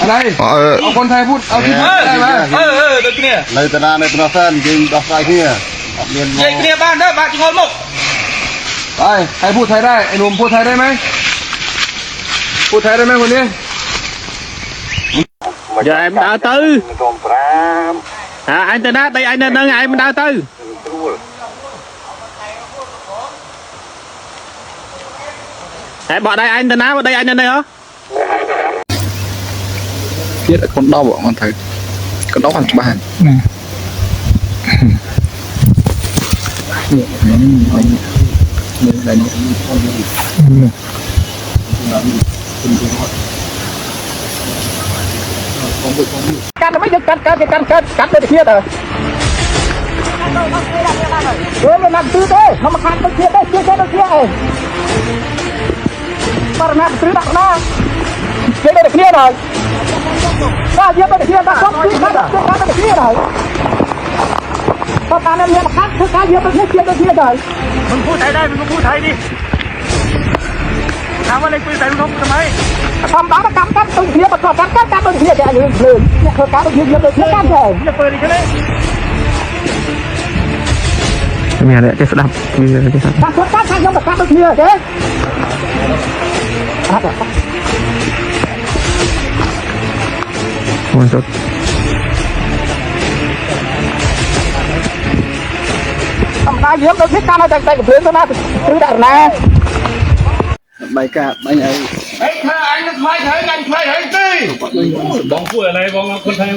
อะไรเอาคนไทยพูดเอาที่พูดได้ไหมตัวเนี่ยในตนาในตนาแฟนยิงดอกไฟเฮียเรียนยิงเนี่ยบ้านเด้อบ้านจิงคนมุกไปใครพูดไทยได้ไอ้หนุ่มพูดไทยได้ไหมพูดไทยได้ไหมคนนี้giờ em đào tư anh tên đây anh nên ngày em đào tư em bỏ đây anh tên vào đây anh lên đây hả biết là con đau bọn con thấy con đau bằng bàn cắt nó mới được cắt được kia rồi nó làm tư thế nó mà cắt được kia rồi mà làm tư đặt nó kia được kia rồi ta kia được kia ta không kia được kia rồi ta làm như mà cắt thứ cái kia được kia rồi mìnhพูดไทยได้mìnhพูดไทยดิถามว่าเล็กปืนใส่ลูกทำไมทำบ้าคำตึงเทียบประกอบกันตึงเทียบอย่างนี้เลยเนี่ยคือการตึงเทียบกันเลยจะเปิดอีกแค่ไหนมีอะไรจะสลับมีอะไรจะสลับการยังแบบการตึงเทียบเจ๊มันสดทำได้เยอะเลยที่การอะไรกับเพื่อนตัวนั้นคือแต่ละใบกาใบใหญ่ไอ้เธอไอ้นึกไม่เธอไงไม่เธอตีบอกพูดอะไรบอกคนไทย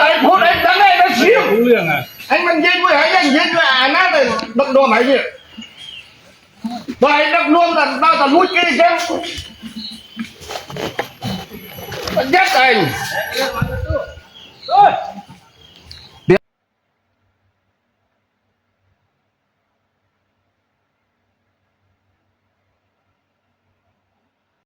ไอ้พูดไอ้ดังไอ้ดังเชี่ยวรู้เรื่องอ่ะไอ้มันยิงไว้ไอ้ยังยิงไว้อ่านนั่นเลยดักโดนไหนเนี่ยไอ้ดักโดนแต่เราแต่รู้กี่เจ้ายัดเอง